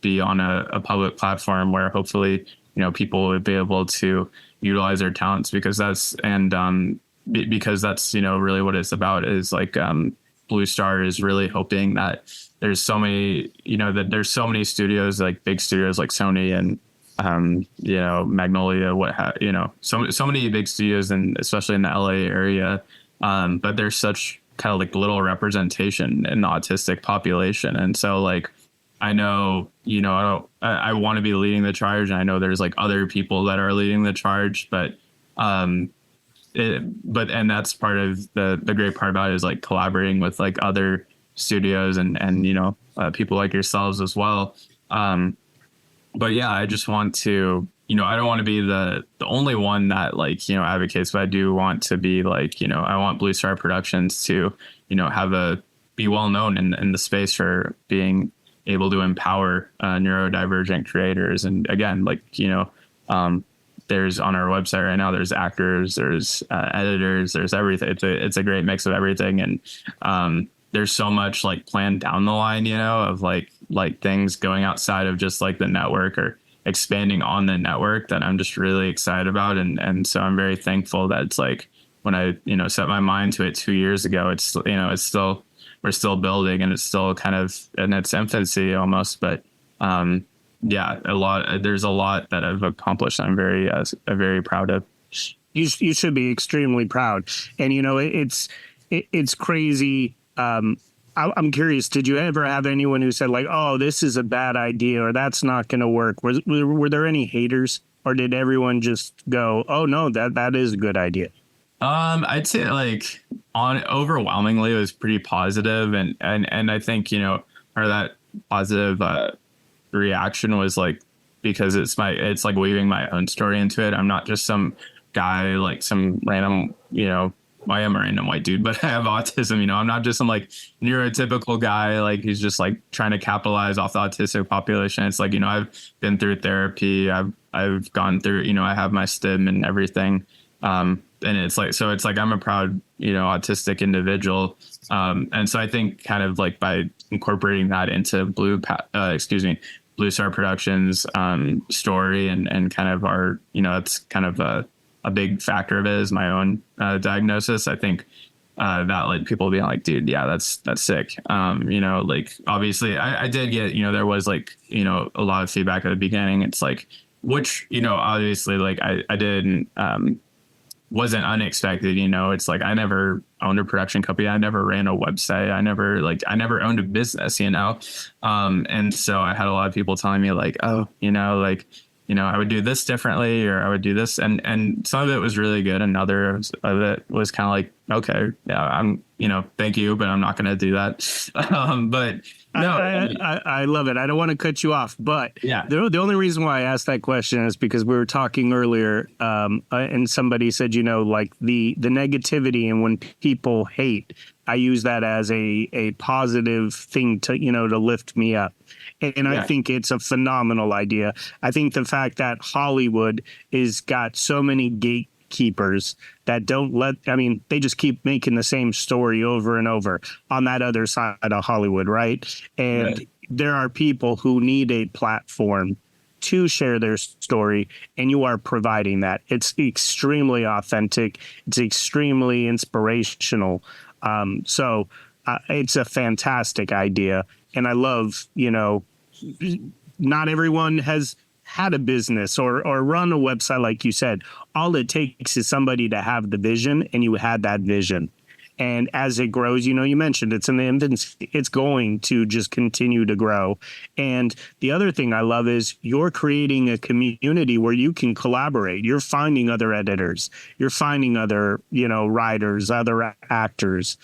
be on a public platform where hopefully, people would be able to, utilize their talents, because that's really what it's about, is like Blu Star is really hoping that there's so many studios, like big studios like Sony and Magnolia, so many big studios, and especially in the LA area, but there's such kind of like little representation in the autistic population. And so like I know, I want to be leading the charge, and I know there's like other people that are leading the charge, but and that's part of the great part about it, is like collaborating with like other studios and people like yourselves as well. But yeah, I just want to, I don't want to be the only one that like, advocates, but I do want to be like, I want Blu Star Productions to, be well known in the space for being able to empower neurodivergent creators. And again, like, there's on our website right now, there's actors, there's editors, there's everything. It's a great mix of everything. And there's so much like planned down the line, of like things going outside of just like the network or expanding on the network that I'm just really excited about. And so I'm very thankful that it's like when I, set my mind to it 2 years ago, we're still building, and it's still kind of in its infancy almost. But there's a lot that I've accomplished. I'm very proud of. You should be extremely proud. And, it's crazy. I'm curious, did you ever have anyone who said like, oh, this is a bad idea, or that's not going to work? Were there any haters, or did everyone just go, oh no, that is a good idea? I'd say like overwhelmingly it was pretty positive, and I think, part of that positive reaction was like, because it's like weaving my own story into it. I'm not just some guy, like some random, I am a random white dude, but I have autism. I'm not just some like neurotypical guy, like he's just like trying to capitalize off the autistic population. It's like, I've been through therapy. I've gone through, I have my STIM and everything. And it's like I'm a proud, autistic individual. And so I think kind of like by incorporating that into Blu Star Productions story and kind of our, it's kind of a big factor of it is my own diagnosis. I think that like people being like, dude, yeah, that's sick. Like obviously I did get, there was like, a lot of feedback at the beginning. It's like, which, obviously like I didn't, wasn't unexpected. It's like I never owned a production company. I never ran a website. I never owned a business, and so I had a lot of people telling me like, oh, I would do this differently, or I would do this. And some of it was really good. And other of it was kind of like, okay, yeah, I'm, thank you, but I'm not going to do that. But no, I love it. I don't want to cut you off, but yeah, the only reason why I asked that question is because we were talking earlier, and somebody said, like the negativity, and when people hate, I use that as a positive thing to, to lift me up. And I think it's a phenomenal idea. I think the fact that Hollywood is got so many gatekeepers that they just keep making the same story over and over on that other side of Hollywood, right? And there are people who need a platform to share their story, and you are providing that. It's extremely authentic. It's extremely inspirational. So it's a fantastic idea. And I love, not everyone has had a business or run a website, like you said. All it takes is somebody to have the vision, and you had that vision. And as it grows, you mentioned it's in the infancy. It's going to just continue to grow. And the other thing I love is you're creating a community where you can collaborate. You're finding other editors. You're finding other, writers, other actors.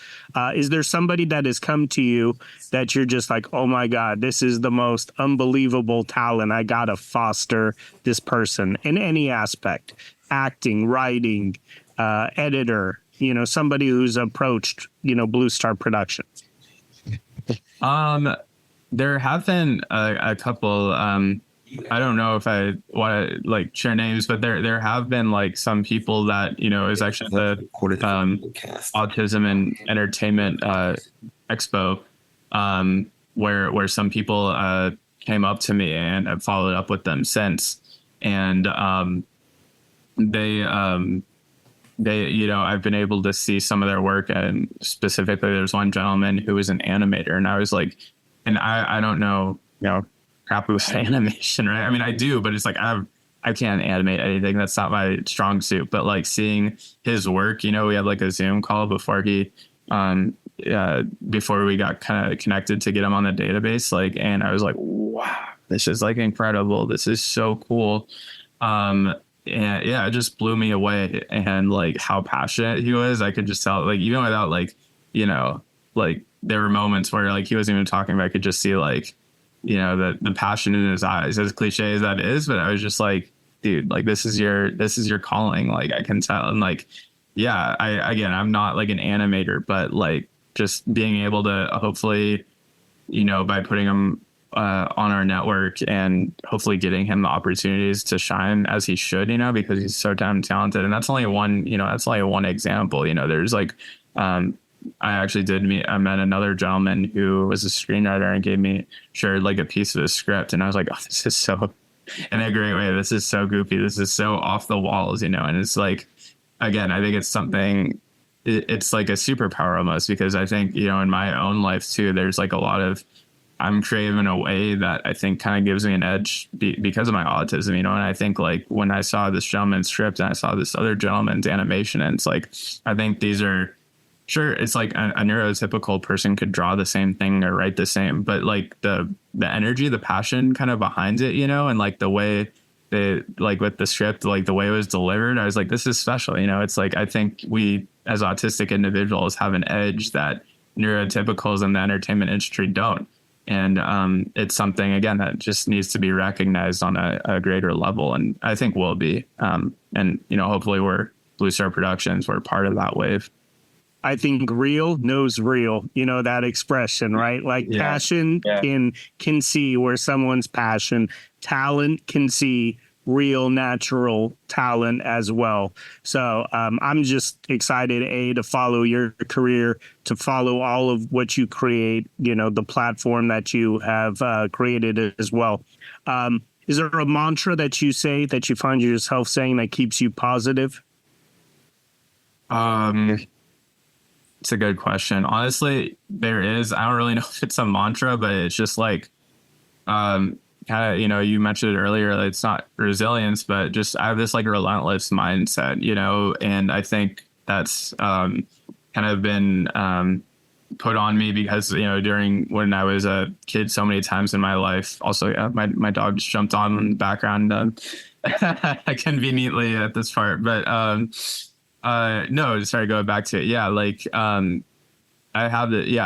Is there somebody that has come to you that you're just like, oh my God, this is the most unbelievable talent. I got to foster this person in any aspect, acting, writing, editor, somebody who's approached, Blu Star Productions? There have been a couple, I don't know if I want to like share names, but there have been like some people that, is actually the Autism and Entertainment Expo, where some people came up to me, and I've followed up with them since. And I've been able to see some of their work, and specifically there's one gentleman who was an animator, and I was like, and I don't know, crap with animation, right? I mean, I do, but it's like, I can't animate anything. That's not my strong suit. But like seeing his work, we had like a Zoom call before before we got kind of connected to get him on the database. Like, and I was like, wow, this is like incredible. This is so cool. And yeah, it just blew me away. And like how passionate he was, I could just tell, like, even without like, like there were moments where like he wasn't even talking, but I could just see like, the passion in his eyes, as cliche as that is. But I was just like, dude, like this is your calling. Like I can tell. And like, yeah, I'm not like an animator, but like just being able to hopefully, by putting him on our network and hopefully getting him the opportunities to shine as he should, because he's so damn talented. And that's only one example. There's like, I met another gentleman who was a screenwriter and shared like a piece of his script. And I was like, oh, this is so, in a great way, this is so goofy. This is so off the walls, and it's like, again, I think it's something, it's like a superpower almost, because I think, in my own life too, there's like a lot of, I'm creative in a way that I think kind of gives me an edge because of my autism, and I think like when I saw this gentleman's script and I saw this other gentleman's animation, and it's like, I think these are, sure, it's like a neurotypical person could draw the same thing or write the same, but like the energy, the passion kind of behind it, and like the way they, like with the script, like the way it was delivered, I was like, this is special. It's like, I think we as autistic individuals have an edge that neurotypicals in the entertainment industry don't. And it's something, again, that just needs to be recognized on a greater level. And I think will be. And, hopefully Blu Star Productions, we're part of that wave. I think real knows real, that expression, right? Like passion can see where someone's passion, talent can see real natural talent as well. So I'm just excited, to follow your career, to follow all of what you create, the platform that you have created as well. Is there a mantra that you say, that you find yourself saying, that keeps you positive? It's a good question. Honestly, there is. I don't really know if it's a mantra, but it's just like, kind of, you mentioned it earlier, it's not resilience, but just I have this like relentless mindset, and I think that's kind of been put on me because, during when I was a kid so many times in my life. Also, yeah, my dog just jumped on in the background conveniently at this part, but no, sorry, going back to it. Yeah, like I have this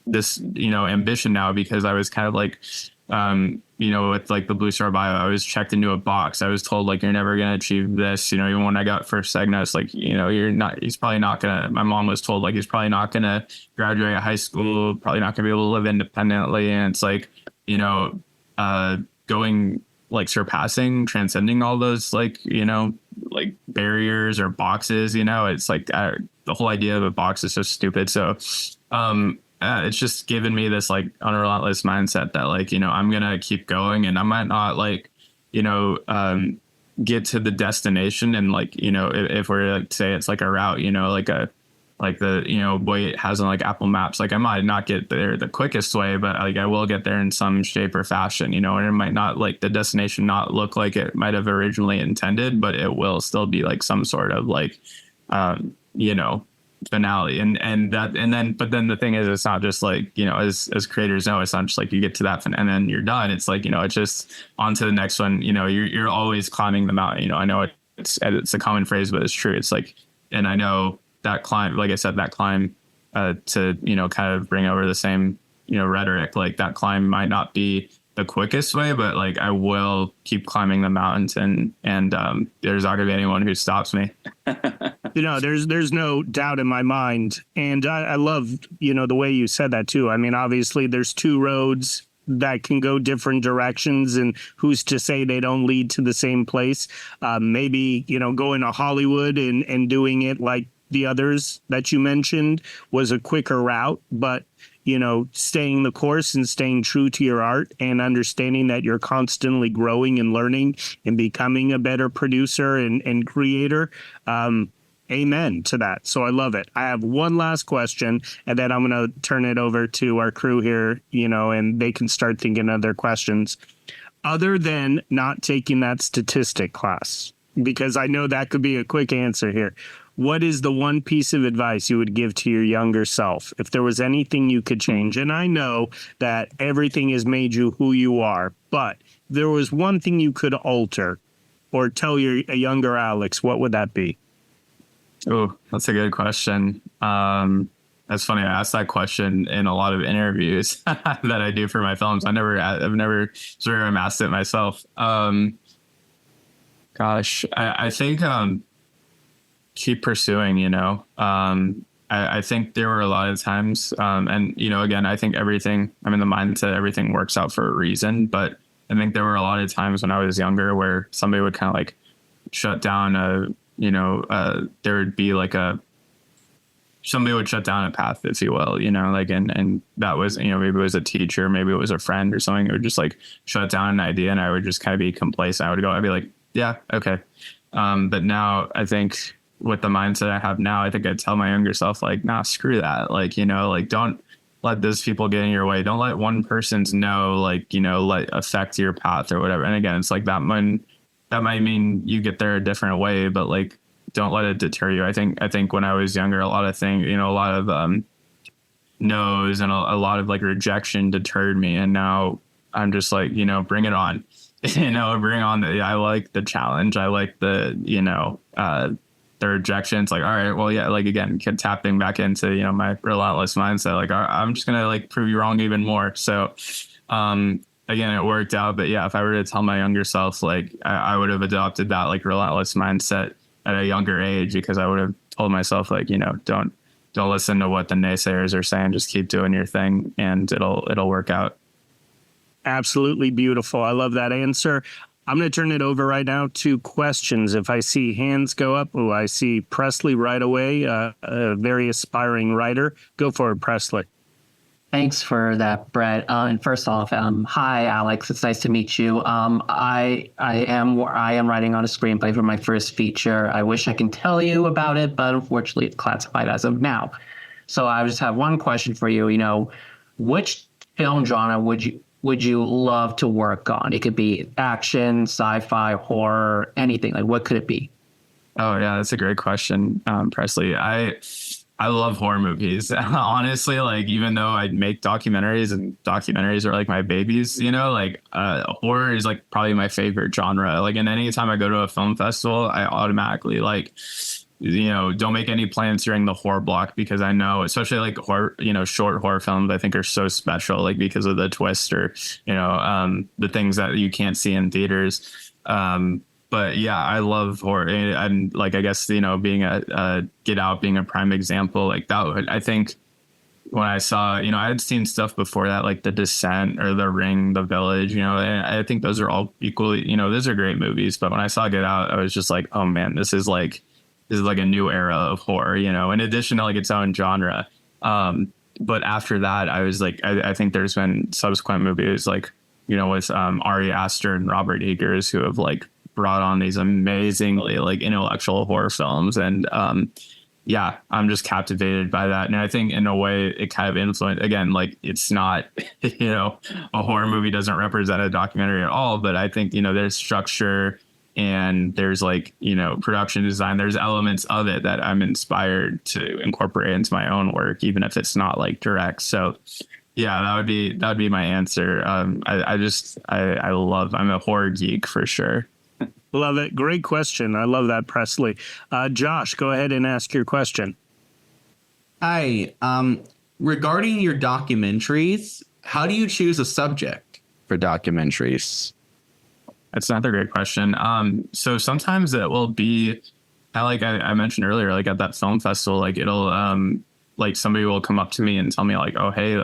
this ambition now, because I was kind of like with like the Blu Star bio, I was checked into a box. I was told like, you're never gonna achieve this. Even when I got first diagnosed, like he's probably not gonna. My mom was told like he's probably not gonna graduate high school, probably not gonna be able to live independently. And it's like going like transcending all those like like barriers or boxes. It's like the whole idea of a box is so stupid. So it's just given me this like unrelentless mindset that like I'm gonna keep going, and I might not like get to the destination, and like if we're like say it's like a route, like the boy has on like Apple Maps, like I might not get there the quickest way, but like I will get there in some shape or fashion, and it might not like the destination not look like it might have originally intended, but it will still be like some sort of like finale. But then the thing is, it's not just like as creators know, it's not just like you get to that and then you're done. It's like it's just on to the next one. You're always climbing the mountain. I know it's a common phrase, but it's true. It's like, and I know that climb, like I said, that climb to kind of bring over the same rhetoric, like that climb might not be the quickest way, but like I will keep climbing the mountains, and there's not gonna be anyone who stops me. There's no doubt in my mind, and I love the way you said that too. I mean, obviously there's two roads that can go different directions, and who's to say they don't lead to the same place? Maybe going to Hollywood and doing it like the others that you mentioned was a quicker route, but staying the course and staying true to your art and understanding that you're constantly growing and learning and becoming a better producer and creator. Amen to that. So I love it. I have one last question, and then I'm going to turn it over to our crew here, and they can start thinking of their questions. Other than not taking that statistic class, because I know that could be a quick answer here. What is the one piece of advice you would give to your younger self if there was anything you could change? And I know that everything has made you who you are, but if there was one thing you could alter or tell a younger Alex, what would that be? Oh, that's a good question. That's funny. I asked that question in a lot of interviews that I do for my films. I've never sort of asked it myself. I think keep pursuing. I think there were a lot of times, and again, I think everything. I'm in the mindset everything works out for a reason. But I think there were a lot of times when I was younger where somebody would kind of like shut down there would be like somebody would shut down a path, if you will, and that was, maybe it was a teacher, maybe it was a friend or something. It would just like shut down an idea and I would just kind of be complacent. I'd be like, yeah, okay. But now I think with the mindset I have now, I think I'd tell my younger self, like, nah, screw that. Don't let those people get in your way. Don't let one person's no, let affect your path or whatever. And again, it's like that might mean you get there a different way, but don't let it deter you. I think when I was younger, a lot of things, a lot of no's and a lot of rejection deterred me. And now I'm just like, bring it on, bring on I like the challenge. I like the rejection. It's like, all right, well, yeah, again, tapping back into, my relentless mindset. I'm just going to prove you wrong even more. So, again, it worked out. But yeah, if I were to tell my younger self, I would have adopted that relentless mindset at a younger age, because I would have told myself don't listen to what the naysayers are saying. Just keep doing your thing and it'll work out. Absolutely beautiful. I love that answer. I'm going to turn it over right now to questions. If I see hands go up, I see Presley right away, a very aspiring writer. Go for it, Presley. Thanks for that, Brett. And first off, hi, Alex. It's nice to meet you. I am writing on a screenplay for my first feature. I wish I can tell you about it, but unfortunately, it's classified as of now. So I just have one question for you. Which film genre would you love to work on? It could be action, sci-fi, horror, anything. What could it be? Oh yeah, that's a great question, Presley. I love horror movies. Honestly, even though I make documentaries and documentaries are my babies, horror is probably my favorite genre. And any time I go to a film festival, I automatically don't make any plans during the horror block, because I know, especially horror, short horror films, I think are so special, because of the twist or, the things that you can't see in theaters. But yeah, I love horror. And I guess, being a Get Out being a prime example, that, I think when I saw, I had seen stuff before that, like The Descent or The Ring, The Village, and I think those are all equally, those are great movies. But when I saw Get Out, I was just like, oh man, this is like a new era of horror, in addition to its own genre. But after that, I was like, I think there's been subsequent movies with Ari Aster and Robert Eggers, who have brought on these amazingly intellectual horror films. And yeah, I'm just captivated by that. And I think in a way it kind of influenced, again, it's not, a horror movie doesn't represent a documentary at all, but I think, there's structure and there's production design, there's elements of it that I'm inspired to incorporate into my own work, even if it's not direct. So yeah, that would be my answer. I'm a horror geek for sure. Love it. Great question. I love that, Presley. Josh, go ahead and ask your question. Hi. Regarding your documentaries, how do you choose a subject for documentaries? That's another great question. So sometimes it will be, I mentioned earlier, at that film festival, it'll, somebody will come up to me and tell me oh, hey,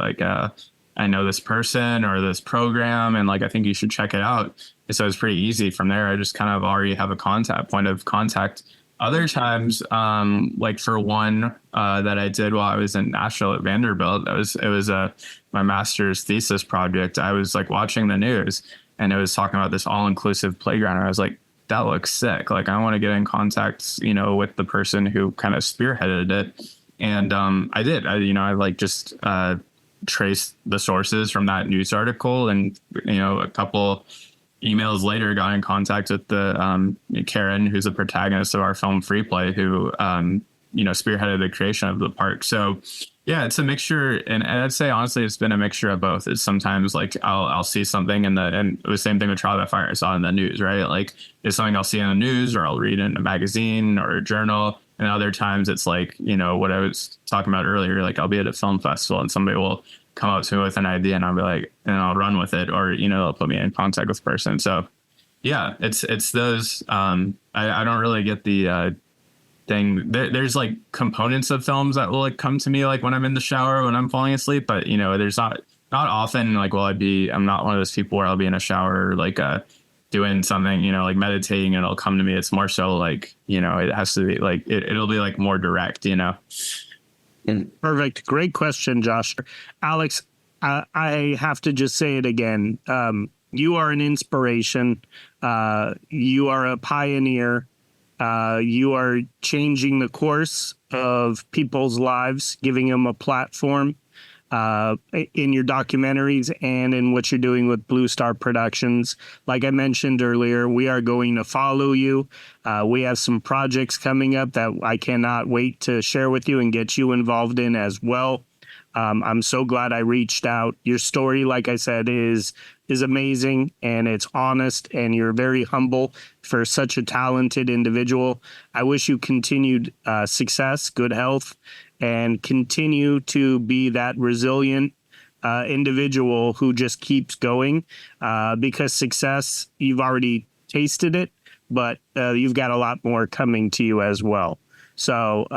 I know this person or this program, and I think you should check it out. So it's pretty easy from there. I just kind of already have a point of contact. Other times, like for one that I did while I was in Nashville at Vanderbilt, it was my master's thesis project. I was like watching the news, and it was talking about this all-inclusive playground. And I was like, that looks sick. Like, I want to get in contact, with the person who kind of spearheaded it. And I did. I like just traced the sources from that news article, and a couple emails later got in contact with the Karen, who's the protagonist of our film Free Play, who spearheaded the creation of the park. So yeah, it's a mixture, and I'd say honestly it's been a mixture of both. It's sometimes like I'll see something and the same thing with Trial by Fire, I saw in the news, right? Like it's something I'll see in the news or I'll read in a magazine or a journal. And other times it's like, what I was talking about earlier, like I'll be at a film festival and somebody will come up to me with an idea and I'll be like, and I'll run with it, or, they'll put me in contact with the person. So yeah, it's those, I don't really get the thing. There's like components of films that will like come to me like when I'm in the shower, when I'm falling asleep, but there's not often like, I'm not one of those people where I'll be in a shower, like, doing something, like meditating, and it'll come to me. It's more so like, it has to be like, it'll be like more direct, Perfect. Great question, Josh. Alex, I have to just say it again. You are an inspiration. You are a pioneer. You are changing the course of people's lives, giving them a platform in your documentaries and in what you're doing with Blu Star Productions. Like I mentioned earlier, we are going to follow you. We have some projects coming up that I cannot wait to share with you and get you involved in as well. I'm so glad I reached out. Your story, like I said, is amazing, and it's honest, and you're very humble for such a talented individual. I wish you continued success, good health, and continue to be that resilient individual who just keeps going, because success, you've already tasted it, but you've got a lot more coming to you as well. So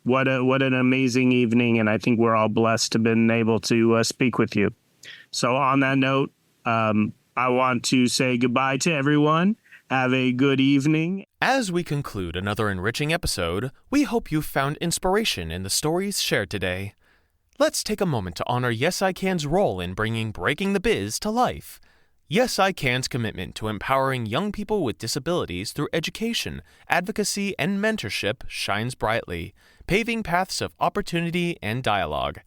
what an amazing evening, and I think we're all blessed to have been able to speak with you. So on that note, I want to say goodbye to everyone. Have a good evening. As we conclude another enriching episode, we hope you found inspiration in the stories shared today. Let's take a moment to honor Yes I Can's role in bringing Breaking the Biz to life. Yes I Can's commitment to empowering young people with disabilities through education, advocacy, and mentorship shines brightly, paving paths of opportunity and dialogue.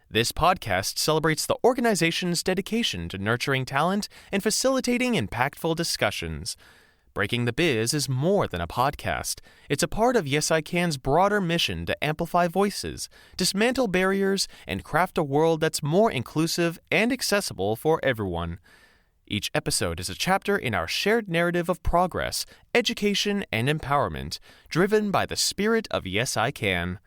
This podcast celebrates the organization's dedication to nurturing talent and facilitating impactful discussions. Breaking the Biz is more than a podcast. It's a part of Yes I Can's broader mission to amplify voices, dismantle barriers, and craft a world that's more inclusive and accessible for everyone. Each episode is a chapter in our shared narrative of progress, education, and empowerment, driven by the spirit of Yes I Can.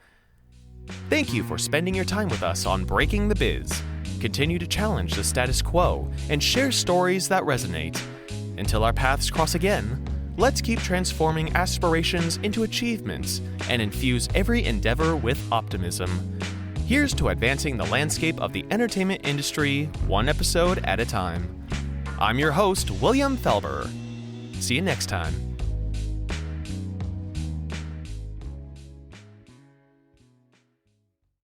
Thank you for spending your time with us on Breaking the Biz. Continue to challenge the status quo and share stories that resonate. Until our paths cross again, let's keep transforming aspirations into achievements and infuse every endeavor with optimism. Here's to advancing the landscape of the entertainment industry one episode at a time. I'm your host, William Felber. See you next time.